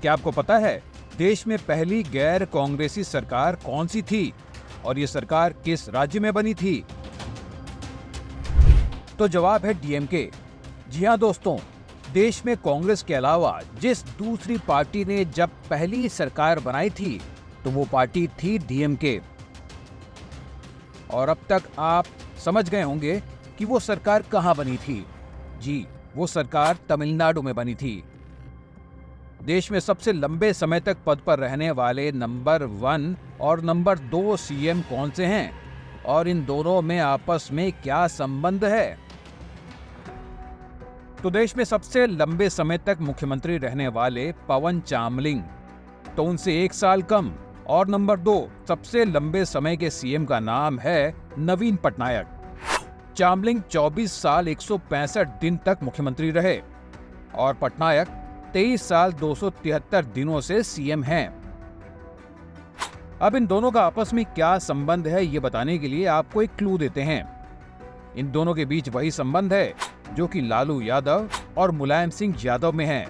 क्या आपको पता है देश में पहली गैर कांग्रेसी सरकार कौन सी थी और ये सरकार किस राज्य में बनी थी? तो जवाब है डीएमके। जी हाँ दोस्तों, देश में कांग्रेस के अलावा जिस दूसरी पार्टी ने जब पहली सरकार बनाई थी तो वो पार्टी थी डीएमके। और अब तक आप समझ गए होंगे कि वो सरकार कहां बनी थी। जी, वो सरकार तमिलनाडु में बनी थी। देश में सबसे लंबे समय तक पद पर रहने वाले नंबर 1 और नंबर 2 सीएम कौन से हैं और इन दोनों में आपस में क्या संबंध है? तो देश में सबसे लंबे समय तक मुख्यमंत्री रहने वाले पवन चामलिंग, तो उनसे 1 साल कम। और नंबर 2 सबसे लंबे समय के सीएम का नाम है नवीन पटनायक। चामलिंग 24 साल 165 दिन तक मुख्यमंत्री रहे और पटनायक 23 साल 273 दिनों से सीएम हैं। अब इन दोनों का आपस में क्या संबंध है ये बताने के लिए आपको एक क्लू देते हैं। इन दोनों के बीच वही संबंध है जो कि लालू यादव और मुलायम सिंह यादव में है।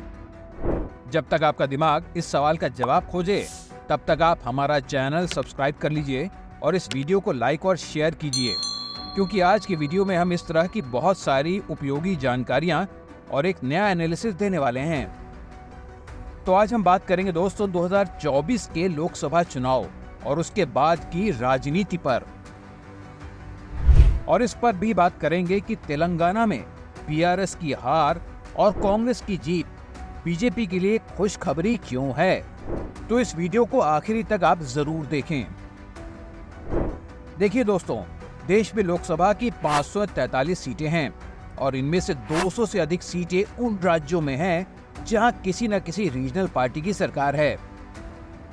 जब तक आपका दिमाग इस सवाल का जवाब खोजे तब तक आप हमारा चैनल सब्सक्राइब कर लीजिए और इस वीडियो को लाइक और शेयर कीजिए, क्योंकि आज की वीडियो में हम इस तरह की बहुत सारी उपयोगी जानकारियां और एक नया एनालिसिस देने वाले हैं। तो आज हम बात करेंगे दोस्तों 2024 के लोकसभा चुनाव और उसके बाद की राजनीति पर, और इस पर भी बात करेंगे कि तेलंगाना में बीआरएस की हार और कांग्रेस की जीत बीजेपी के लिए खुशखबरी क्यों है। तो इस वीडियो को आखिरी तक आप जरूर देखें। देखिए दोस्तों, देश में लोकसभा की 543 सीटें हैं और इनमें से 200 से अधिक सीटें उन राज्यों में हैं जहां किसी न किसी रीजनल पार्टी की सरकार है।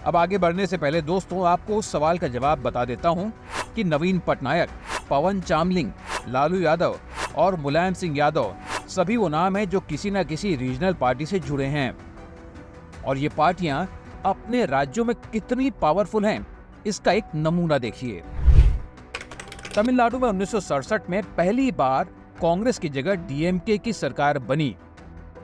अब आगे बढ़ने से पहले दोस्तों आपको उस सवाल का जवाब बता देता हूं कि नवीन पटनायक, पवन चामलिंग, लालू यादव और मुलायम सिंह यादव सभी वो नाम हैं जो किसी न किसी रीजनल पार्टी से जुड़े हैं। और ये पार्टियां अपने राज्यों में कितनी पावरफुल हैं इसका एक नमूना देखिए। तमिलनाडु में 1967 में पहली बार कांग्रेस की जगह डीएमके की सरकार बनी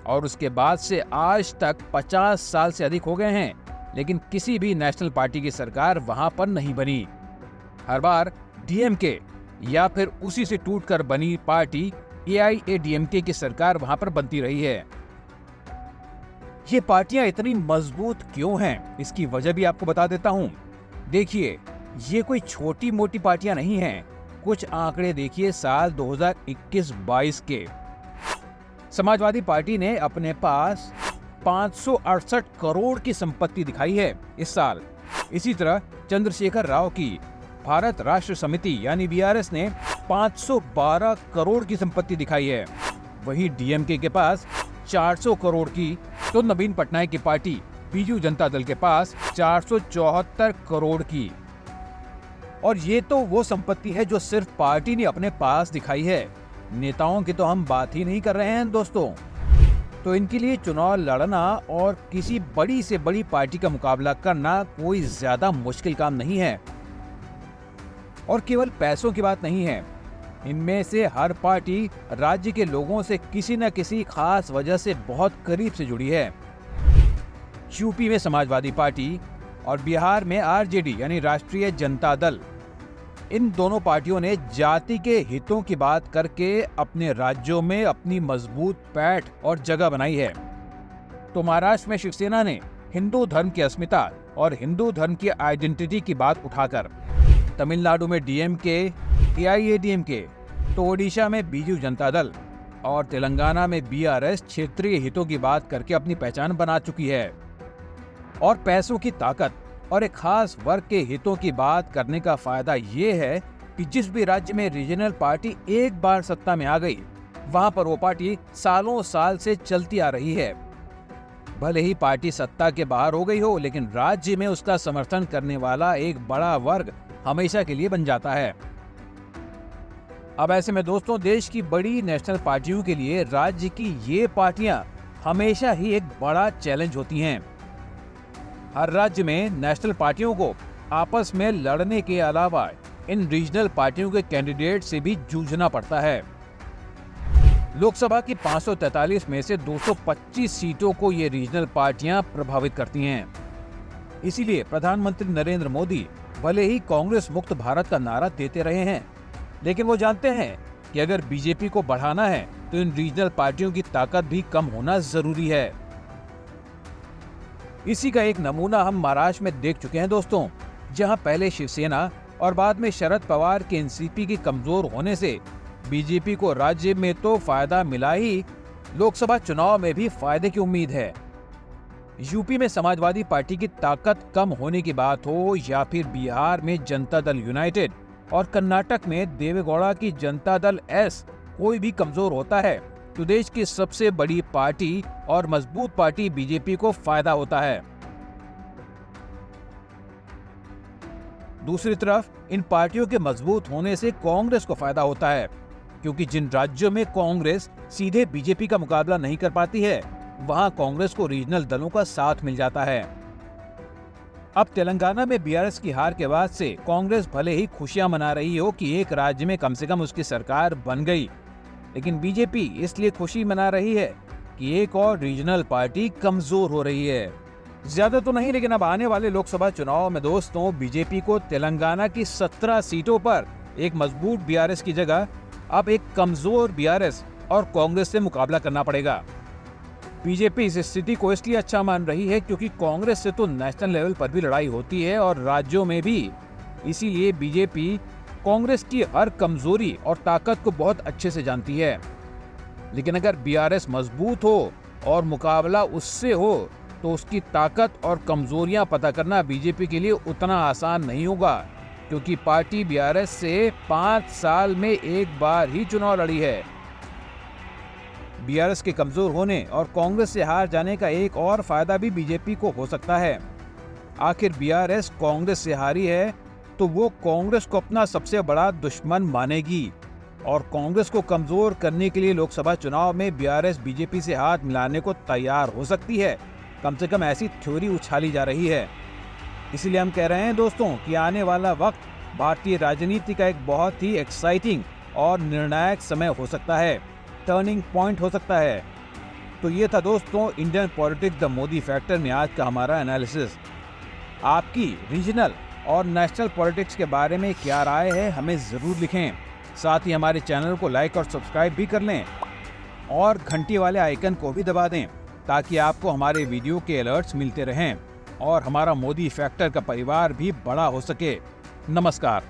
और उसके बाद से आज तक 50 साल से अधिक हो गए हैं, लेकिन किसी भी नेशनल पार्टी की सरकार वहां पर नहीं बनी। हर बार डीएमके या फिर उसी से टूटकर बनी पार्टी एआईएडीएमके की सरकार वहां पर बनती रही है। ये पार्टियां इतनी मजबूत क्यों हैं, इसकी वजह भी आपको बता देता हूं। देखिए, ये कोई छोटी मोटी पार्टियां नहीं हैं। कुछ आंकड़े देखिए साल 2021-22 के। समाजवादी पार्टी ने अपने पास 568 करोड़ की संपत्ति दिखाई है इस साल। इसी तरह चंद्रशेखर राव की भारत राष्ट्र समिति यानी बीआरएस ने 512 करोड़ की संपत्ति दिखाई है। वहीं डीएमके के पास 400 करोड़ की, तो नवीन पटनायक की पार्टी बीजू जनता दल के पास 474 करोड़ की। और ये तो वो संपत्ति है जो सिर्फ पार्टी ने अपने पास दिखाई है। नेताओं की तो हम बात ही नहीं कर रहे हैं दोस्तों। तो इनके लिए चुनाव लड़ना और किसी बड़ी से बड़ी पार्टी का मुकाबला करना कोई ज्यादा मुश्किल काम नहीं है। और केवल पैसों की बात नहीं है, इनमें से हर पार्टी राज्य के लोगों से किसी न किसी खास वजह से बहुत करीब से जुड़ी है। यूपी में समाजवादी पार्टी और बिहार में आरजेडी यानी राष्ट्रीय जनता दल, इन दोनों पार्टियों ने जाति के हितों की बात करके अपने राज्यों में अपनी मजबूत पैठ और जगह बनाई है। तो महाराष्ट्र में शिवसेना ने हिंदू धर्म की अस्मिता और हिंदू धर्म की आइडेंटिटी की बात उठाकर, तमिलनाडु में डीएमके, एआईएडीएमके, तो ओडिशा में बीजू जनता दल और तेलंगाना में बीआरएस क्षेत्रीय हितों की बात करके अपनी पहचान बना चुकी है। और पैसों की ताकत और एक खास वर्ग के हितों की बात करने का फायदा ये है कि जिस भी राज्य में रीजनल पार्टी एक बार सत्ता में आ गई, वहां पर वो पार्टी सालों साल से चलती आ रही है। भले ही पार्टी सत्ता के बाहर हो गई हो, लेकिन राज्य में उसका समर्थन करने वाला एक बड़ा वर्ग हमेशा के लिए बन जाता है। अब ऐसे में दोस्तों, देश की बड़ी नेशनल पार्टियों के लिए राज्य की ये पार्टियां हमेशा ही एक बड़ा चैलेंज होती हैं। हर राज्य में नेशनल पार्टियों को आपस में लड़ने के अलावा इन रीजनल पार्टियों के कैंडिडेट से भी जूझना पड़ता है। लोकसभा की 543 में से 225 सीटों को ये रीजनल पार्टियां प्रभावित करती हैं। इसीलिए प्रधानमंत्री नरेंद्र मोदी भले ही कांग्रेस मुक्त भारत का नारा देते रहे हैं, लेकिन वो जानते हैं कि अगर बीजेपी को बढ़ाना है तो इन रीजनल पार्टियों की ताकत भी कम होना जरूरी है। इसी का एक नमूना हम महाराष्ट्र में देख चुके हैं दोस्तों, जहां पहले शिवसेना और बाद में शरद पवार के एनसीपी की कमजोर होने से बीजेपी को राज्य में तो फायदा मिला ही, लोकसभा चुनाव में भी फायदे की उम्मीद है। यूपी में समाजवादी पार्टी की ताकत कम होने की बात हो या फिर बिहार में जनता दल यूनाइटेड और कर्नाटक में देवेगौड़ा की जनता दल एस कोई भी कमजोर होता है तो देश की सबसे बड़ी पार्टी और मजबूत पार्टी बीजेपी को फायदा होता है। दूसरी तरफ इन पार्टियों के मजबूत होने से कांग्रेस को फायदा होता है, क्योंकि जिन राज्यों में कांग्रेस सीधे बीजेपी का मुकाबला नहीं कर पाती है, वहां कांग्रेस को रीजनल दलों का साथ मिल जाता है। अब तेलंगाना में बीआरएस की हार के बाद से कांग्रेस भले ही खुशियां मना रही हो कि एक राज्य में कम से कम उसकी सरकार बन गई, लेकिन बीजेपी इसलिए खुशी मना रही है कि एक और रीजनल पार्टी कमजोर हो रही है। ज्यादा तो नहीं, लेकिन अब आने वाले लोकसभा चुनाव में दोस्तों बीजेपी को तेलंगाना की 17 सीटों पर एक मजबूत बीआरएस की जगह अब एक कमजोर बीआरएस और कांग्रेस से मुकाबला करना पड़ेगा। बीजेपी इस स्थिति को इसलिए अच्छा मान रही है क्योंकि कांग्रेस से तो नेशनल लेवल पर भी लड़ाई होती है और राज्यों में भी, इसीलिए बीजेपी कांग्रेस की हर कमजोरी और ताकत को बहुत अच्छे से जानती है। लेकिन अगर बीआरएस मजबूत हो और मुकाबला उससे हो तो उसकी ताकत और कमजोरियां पता करना बीजेपी के लिए उतना आसान नहीं होगा, क्योंकि पार्टी बीआरएस से 5 साल में एक बार ही चुनाव लड़ी है। बीआरएस के कमजोर होने और कांग्रेस से हार जाने का एक और फायदा भी बीजेपी को हो सकता है। आखिर बीआरएस कांग्रेस से हारी है तो वो कांग्रेस को अपना सबसे बड़ा दुश्मन मानेगी और कांग्रेस को कमजोर करने के लिए लोकसभा चुनाव में बीआरएस बीजेपी से हाथ मिलाने को तैयार हो सकती है। कम से कम ऐसी थ्योरी उछाली जा रही है। इसीलिए हम कह रहे हैं दोस्तों कि आने वाला वक्त भारतीय राजनीति का एक बहुत ही एक्साइटिंग और निर्णायक समय हो सकता है, टर्निंग पॉइंट हो सकता है। तो ये था दोस्तों Indian politics the Modi factor में आज का हमारा एनालिसिस। आपकी रीजनल और नेशनल पॉलिटिक्स के बारे में क्या राय है हमें ज़रूर लिखें। साथ ही हमारे चैनल को लाइक और सब्सक्राइब भी कर लें और घंटी वाले आइकन को भी दबा दें ताकि आपको हमारे वीडियो के अलर्ट्स मिलते रहें और हमारा मोदी फैक्टर का परिवार भी बड़ा हो सके। नमस्कार।